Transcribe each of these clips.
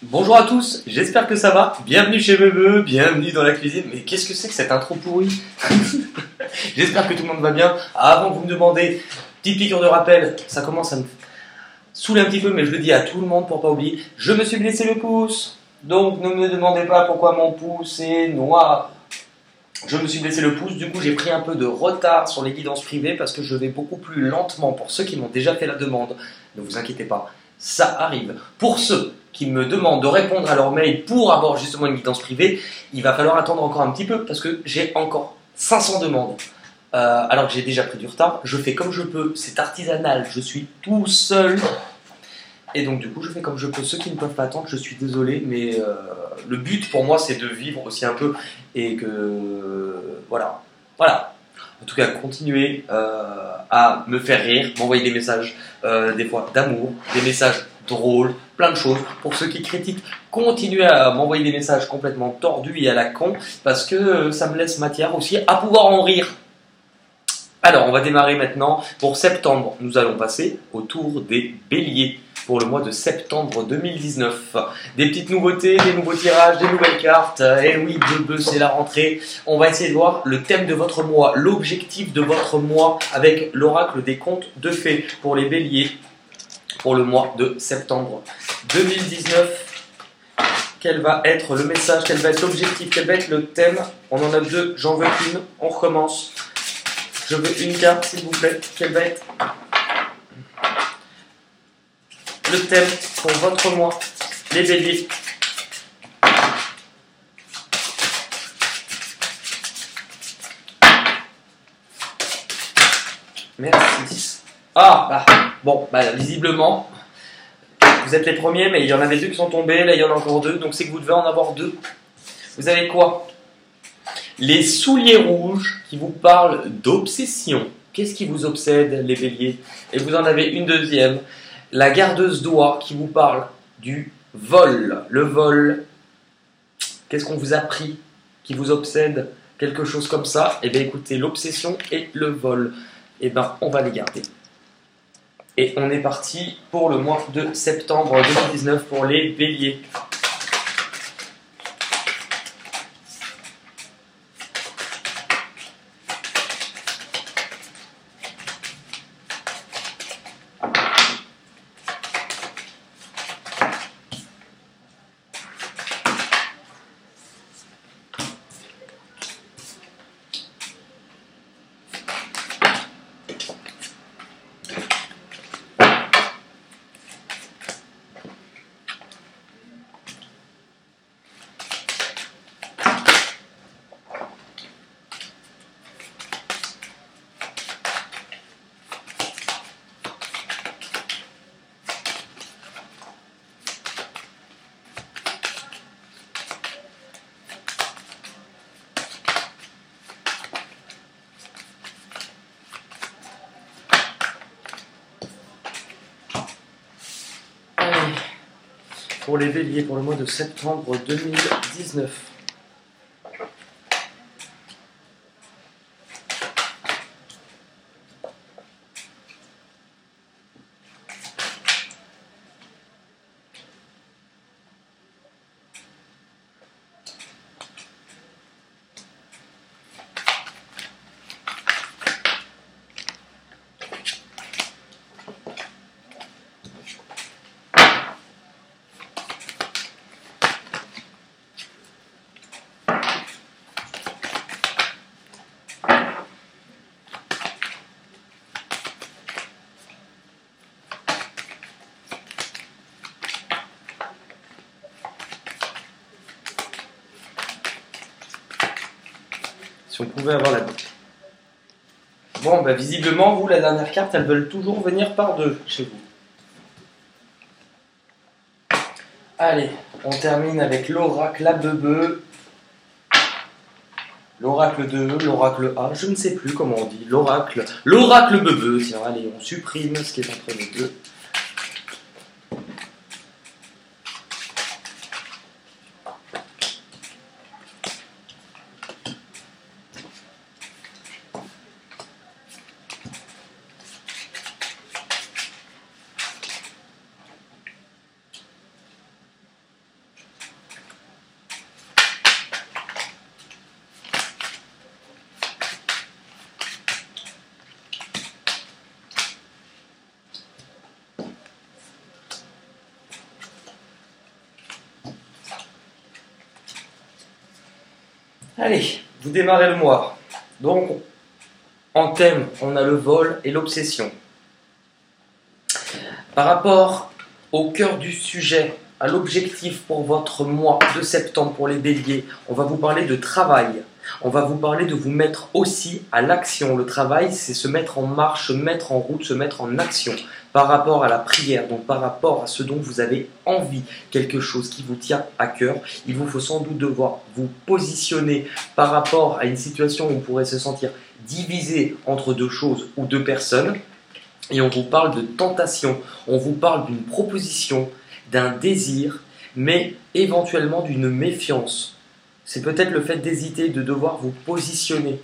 Bonjour à tous, j'espère que ça va. Bienvenue chez Bebe, bienvenue dans la cuisine. Mais qu'est-ce que c'est que cette intro pourrie? J'espère que tout le monde va bien. Avant que vous me demandez, petite piqûre de rappel, ça commence à me saouler un petit peu, mais je le dis à tout le monde pour pas oublier. Je me suis blessé le pouce, donc ne me demandez pas pourquoi mon pouce est noir. Je me suis blessé le pouce, du coup j'ai pris un peu de retard sur les guidances privées parce que je vais beaucoup plus lentement. Pour ceux qui m'ont déjà fait la demande, ne vous inquiétez pas, ça arrive. Pour ceux qui me demandent de répondre à leur mail pour avoir justement une guidance privée, il va falloir attendre encore un petit peu parce que j'ai encore 500 demandes. Alors que j'ai déjà pris du retard, je fais comme je peux, c'est artisanal, je suis tout seul. Et donc du coup je fais comme je peux. Ceux qui ne peuvent pas attendre, je suis désolé, mais le but pour moi c'est de vivre aussi un peu et que voilà. En tout cas, continuez à me faire rire, m'envoyer des messages des fois d'amour, des messages drôles, plein de choses. Pour ceux qui critiquent, continuez à m'envoyer des messages complètement tordus et à la con parce que ça me laisse matière aussi à pouvoir en rire. Alors, on va démarrer maintenant. Pour septembre, nous allons passer au tour des béliers pour le mois de septembre 2019. Des petites nouveautés, des nouveaux tirages, des nouvelles cartes. Et oui, Bebe, c'est la rentrée. On va essayer de voir le thème de votre mois, l'objectif de votre mois avec l'oracle des contes de fées pour les béliers pour le mois de septembre 2019. Quel va être le message, quel va être l'objectif, quel va être le thème? On en a deux, j'en veux une, on recommence. Je veux une carte, s'il vous plaît. Quel va être le thème pour votre mois, les béliers? Merci. Visiblement, vous êtes les premiers, mais il y en avait deux qui sont tombés. Là, il y en a encore deux, donc c'est que vous devez en avoir deux. Vous avez quoi? Les souliers rouges qui vous parlent d'obsession. Qu'est-ce qui vous obsède, les béliers? Et vous en avez une deuxième. La gardeuse d'oie qui vous parle du vol. Le vol, qu'est-ce qu'on vous a pris qui vous obsède? Quelque chose comme ça? Eh bien écoutez, l'obsession et le vol, eh bien on va les garder. Et on est parti pour le mois de septembre 2019 pour les béliers. Pour les béliers pour le mois de septembre 2019. Si on pouvait avoir la boucle. Bon, visiblement, vous, la dernière carte, elles veulent toujours venir par deux chez vous. Allez, on termine avec l'oracle à Bebe. L'oracle 2, l'oracle A, je ne sais plus comment on dit. L'oracle Bebe. Tiens, allez, on supprime ce qui est entre les deux. Allez, vous démarrez le mois. Donc, en thème, on a le vol et l'obsession. Par rapport au cœur du sujet, à l'objectif pour votre mois de septembre pour les béliers, on va vous parler de travail. On va vous parler de vous mettre aussi à l'action. Le travail, c'est se mettre en marche, se mettre en route, se mettre en action par rapport à la prière, donc par rapport à ce dont vous avez envie, quelque chose qui vous tient à cœur. Il vous faut sans doute devoir vous positionner par rapport à une situation où on pourrait se sentir divisé entre deux choses ou deux personnes. Et on vous parle de tentation, on vous parle d'une proposition, d'un désir, mais éventuellement d'une méfiance. C'est peut-être le fait d'hésiter, de devoir vous positionner.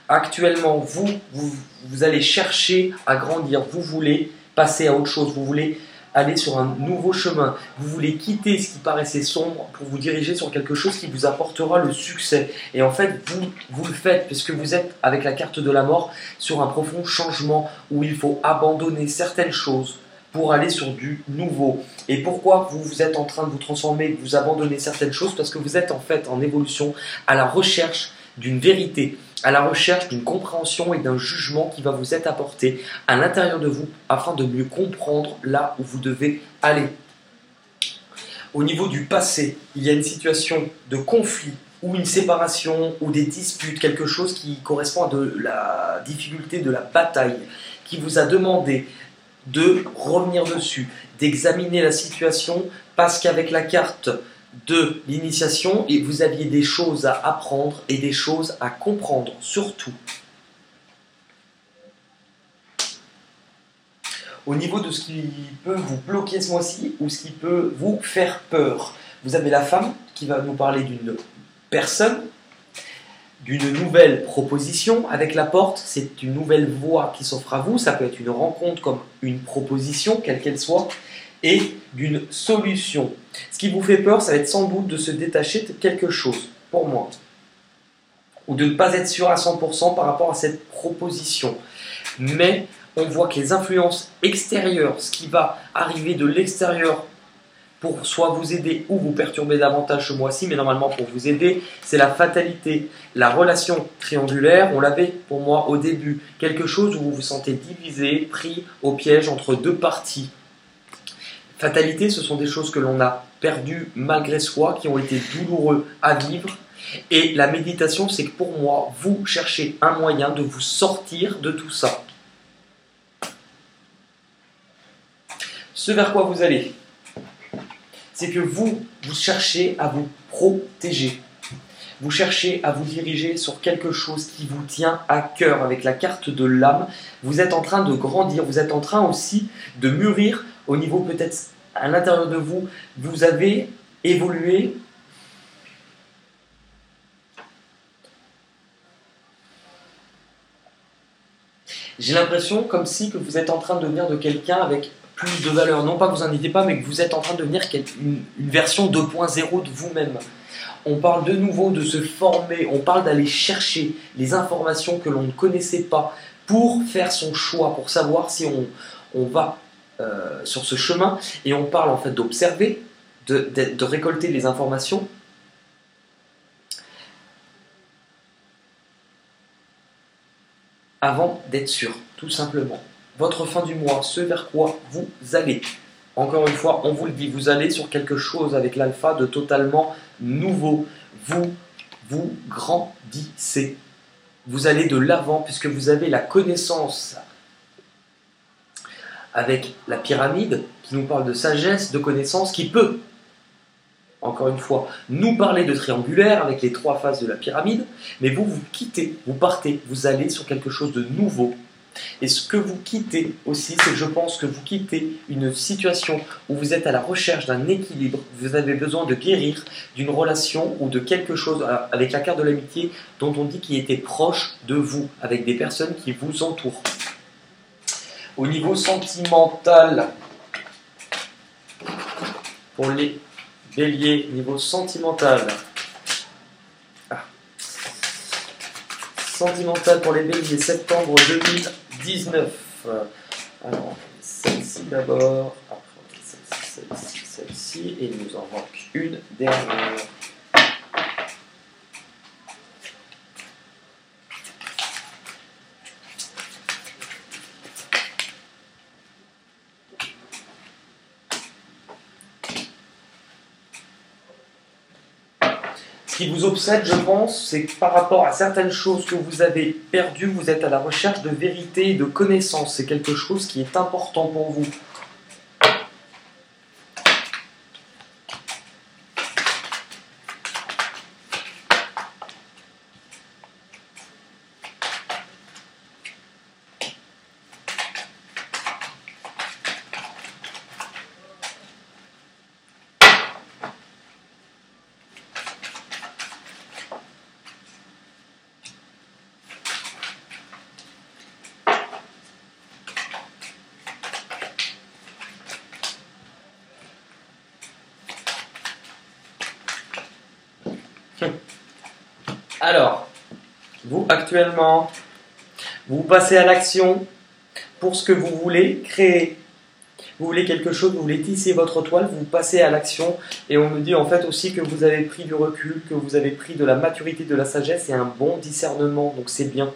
Actuellement, vous allez chercher à grandir, vous voulez passer à autre chose, vous voulez aller sur un nouveau chemin, vous voulez quitter ce qui paraissait sombre pour vous diriger sur quelque chose qui vous apportera le succès. Et en fait, vous le faites puisque vous êtes avec la carte de la mort sur un profond changement où il faut abandonner certaines choses pour aller sur du nouveau. Et pourquoi vous êtes en train de vous transformer, de vous abandonner certaines choses? Parce que vous êtes en fait en évolution à la recherche d'une vérité, à la recherche d'une compréhension et d'un jugement qui va vous être apporté à l'intérieur de vous afin de mieux comprendre là où vous devez aller. Au niveau du passé, il y a une situation de conflit ou une séparation ou des disputes, quelque chose qui correspond à de la difficulté, de la bataille, qui vous a demandé de revenir dessus, d'examiner la situation parce qu'avec la carte de l'initiation, et vous aviez des choses à apprendre et des choses à comprendre, surtout. Au niveau de ce qui peut vous bloquer ce mois-ci ou ce qui peut vous faire peur, vous avez la femme qui va nous parler d'une personne, d'une nouvelle proposition avec la porte, c'est une nouvelle voie qui s'offre à vous, ça peut être une rencontre comme une proposition, quelle qu'elle soit, et d'une solution. Ce qui vous fait peur, ça va être sans doute de se détacher de quelque chose, pour moi, ou de ne pas être sûr à 100% par rapport à cette proposition. Mais on voit que les influences extérieures, ce qui va arriver de l'extérieur pour soit vous aider ou vous perturber davantage ce mois-ci, mais normalement pour vous aider, c'est la fatalité. La relation triangulaire, on l'avait pour moi au début, quelque chose où vous vous sentez divisé, pris au piège entre deux parties. Fatalité, ce sont des choses que l'on a perdues malgré soi, qui ont été douloureux à vivre. Et la méditation, c'est que pour moi, vous cherchez un moyen de vous sortir de tout ça. Ce vers quoi vous allez, c'est que vous cherchez à vous protéger. Vous cherchez à vous diriger sur quelque chose qui vous tient à cœur avec la carte de l'âme. Vous êtes en train de grandir, vous êtes en train aussi de mûrir au niveau peut-être à l'intérieur de vous. Vous avez évolué. J'ai l'impression comme si que vous êtes en train de devenir de quelqu'un avec plus de valeur. Non pas que vous n'en étiez pas, mais que vous êtes en train de devenir une version 2.0 de vous-même. On parle de nouveau de se former, on parle d'aller chercher les informations que l'on ne connaissait pas pour faire son choix, pour savoir si on va sur ce chemin. Et on parle en fait d'observer, de récolter les informations. Avant d'être sûr, tout simplement. Votre fin du mois, ce vers quoi vous allez. Encore une fois, on vous le dit, vous allez sur quelque chose avec l'alpha de totalement nouveau. Vous grandissez. Vous allez de l'avant puisque vous avez la connaissance avec la pyramide qui nous parle de sagesse, de connaissance, qui peut, encore une fois, nous parler de triangulaire avec les 3 faces de la pyramide, mais vous quittez, vous partez, vous allez sur quelque chose de nouveau. Et ce que vous quittez aussi, c'est que je pense que vous quittez une situation où vous êtes à la recherche d'un équilibre, vous avez besoin de guérir d'une relation ou de quelque chose avec la carte de l'amitié dont on dit qu'il était proche de vous, avec des personnes qui vous entourent. Au niveau sentimental, pour les béliers, niveau sentimental, sentimental pour les béliers, septembre 2019. Alors, celle-ci d'abord, après celle-ci, et il nous en manque une dernière. Ce qui vous obsède, je pense, c'est que par rapport à certaines choses que vous avez perdues, vous êtes à la recherche de vérité et de connaissance. C'est quelque chose qui est important pour vous. Alors, vous actuellement, vous passez à l'action pour ce que vous voulez créer. Vous voulez quelque chose, vous voulez tisser votre toile, vous passez à l'action et on me dit en fait aussi que vous avez pris du recul, que vous avez pris de la maturité, de la sagesse et un bon discernement, donc c'est bien.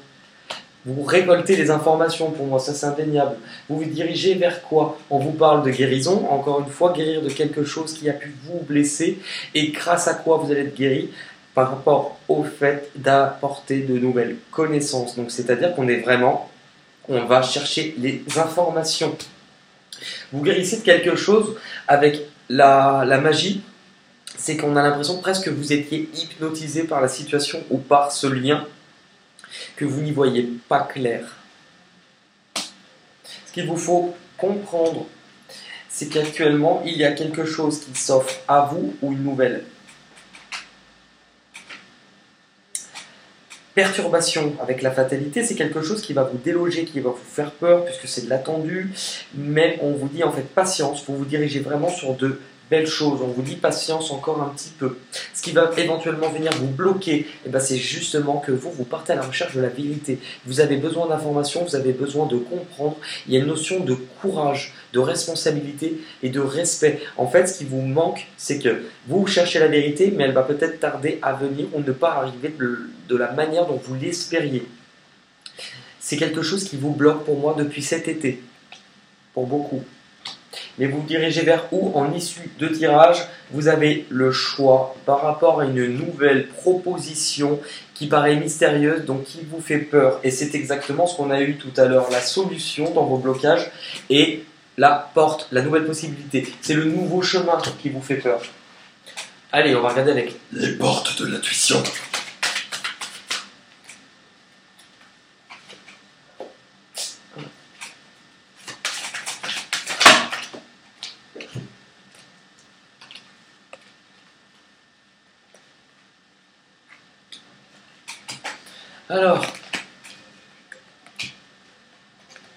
Vous récoltez les informations pour moi, ça c'est indéniable. Vous vous dirigez vers quoi? On vous parle de guérison, encore une fois, guérir de quelque chose qui a pu vous blesser et grâce à quoi vous allez être guéri par rapport au fait d'apporter de nouvelles connaissances. Donc c'est-à-dire qu'on est vraiment, on va chercher les informations. Vous guérissez de quelque chose avec la magie, c'est qu'on a l'impression presque que vous étiez hypnotisé par la situation ou par ce lien, que vous n'y voyez pas clair. Ce qu'il vous faut comprendre, c'est qu'actuellement, il y a quelque chose qui s'offre à vous ou une nouvelle perturbation avec la fatalité, c'est quelque chose qui va vous déloger, qui va vous faire peur, puisque c'est de l'attendu, mais on vous dit en fait patience, vous vous dirigez vraiment sur de belles choses, on vous dit patience encore un petit peu. Ce qui va éventuellement venir vous bloquer, eh ben c'est justement que vous partez à la recherche de la vérité. Vous avez besoin d'informations, vous avez besoin de comprendre, il y a une notion de courage, de responsabilité et de respect. En fait, ce qui vous manque, c'est que vous cherchez la vérité, mais elle va peut-être tarder à venir ou ne pas arriver de la manière dont vous l'espériez. C'est quelque chose qui vous bloque pour moi depuis cet été, pour beaucoup. Mais vous vous dirigez vers où? En issue de tirage, vous avez le choix par rapport à une nouvelle proposition qui paraît mystérieuse, donc qui vous fait peur. Et c'est exactement ce qu'on a eu tout à l'heure, la solution dans vos blocages et la porte, la nouvelle possibilité. C'est le nouveau chemin qui vous fait peur. Allez, on va regarder avec les portes de l'intuition. Alors,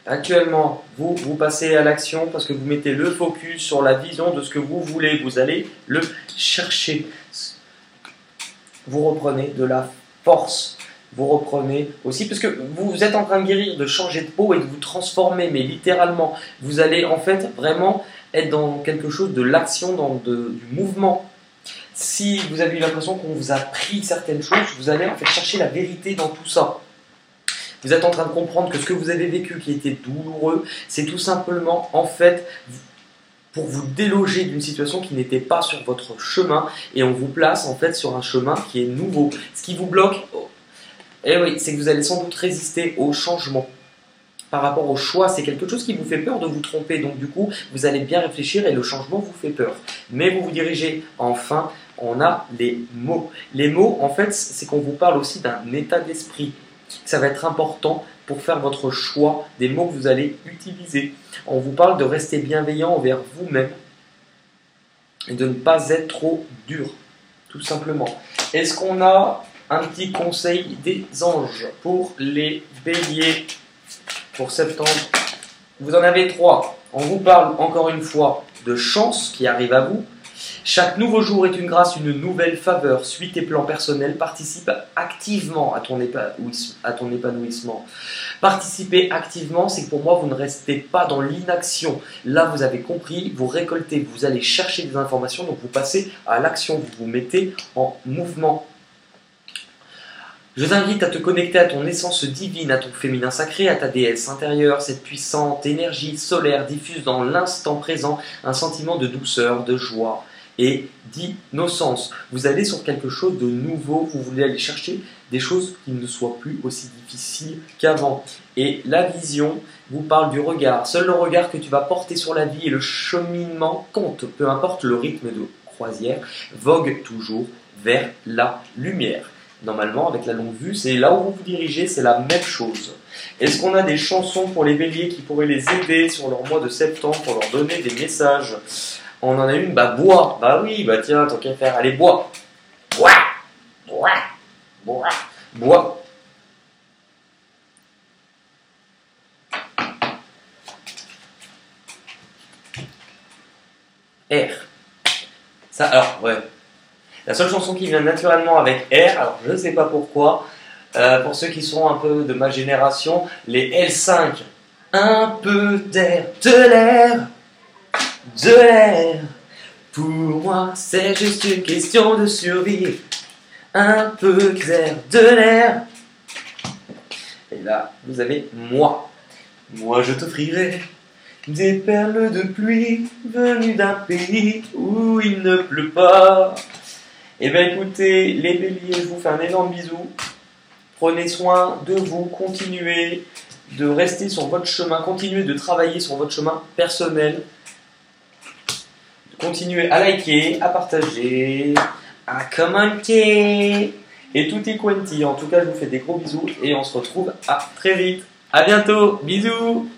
actuellement, vous passez à l'action parce que vous mettez le focus sur la vision de ce que vous voulez. Vous allez le chercher. Vous reprenez de la force. Vous reprenez aussi, parce que vous êtes en train de guérir, de changer de peau et de vous transformer, mais littéralement, vous allez en fait vraiment être dans quelque chose de l'action, du mouvement. Si vous avez eu l'impression qu'on vous a pris certaines choses, vous allez en fait chercher la vérité dans tout ça. Vous êtes en train de comprendre que ce que vous avez vécu qui était douloureux, c'est tout simplement en fait pour vous déloger d'une situation qui n'était pas sur votre chemin et on vous place en fait sur un chemin qui est nouveau. Ce qui vous bloque, eh oui, c'est que vous allez sans doute résister au changement. Par rapport au choix, c'est quelque chose qui vous fait peur de vous tromper. Donc du coup, vous allez bien réfléchir et le changement vous fait peur. Mais vous vous dirigez enfin, on a les mots. Les mots, en fait, c'est qu'on vous parle aussi d'un état d'esprit. Ça va être important pour faire votre choix des mots que vous allez utiliser. On vous parle de rester bienveillant envers vous-même et de ne pas être trop dur, tout simplement. Est-ce qu'on a un petit conseil des anges pour les béliers pour septembre? Vous en avez 3. On vous parle encore une fois de chance qui arrive à vous. Chaque nouveau jour est une grâce, une nouvelle faveur. Suis tes plans personnels, participe activement à ton épanouissement. Participer activement, c'est que pour moi, vous ne restez pas dans l'inaction. Là, vous avez compris, vous récoltez, vous allez chercher des informations, donc vous passez à l'action, vous vous mettez en mouvement. Je t'invite à te connecter à ton essence divine, à ton féminin sacré, à ta déesse intérieure. Cette puissante énergie solaire diffuse dans l'instant présent un sentiment de douceur, de joie et d'innocence. Vous allez sur quelque chose de nouveau, vous voulez aller chercher des choses qui ne soient plus aussi difficiles qu'avant. Et la vision vous parle du regard. Seul le regard que tu vas porter sur la vie et le cheminement compte, peu importe le rythme de croisière, vogue toujours vers la lumière. Normalement, avec la longue vue, c'est là où vous vous dirigez, c'est la même chose. Est-ce qu'on a des chansons pour les béliers qui pourraient les aider sur leur mois de septembre pour leur donner des messages? On en a une, bah bois. Bah oui, bah tiens, tant qu'à faire, allez, bois. Bois, bois, bois, bois. R. Ça, alors, ouais. La seule chanson qui vient naturellement avec R, alors je ne sais pas pourquoi, pour ceux qui sont un peu de ma génération, les L5. Un peu d'air, de l'air, de l'air. Pour moi, c'est juste une question de survie. Un peu d'air, de l'air. Et là, vous avez moi. Moi, je t'offrirai des perles de pluie venues d'un pays où il ne pleut pas. Eh bien écoutez, les béliers, je vous fais un énorme bisou. Prenez soin de vous, continuez de rester sur votre chemin, continuez de travailler sur votre chemin personnel. Continuez à liker, à partager, à commenter. Et tutti quanti. En tout cas, je vous fais des gros bisous et on se retrouve à très vite. À bientôt, bisous.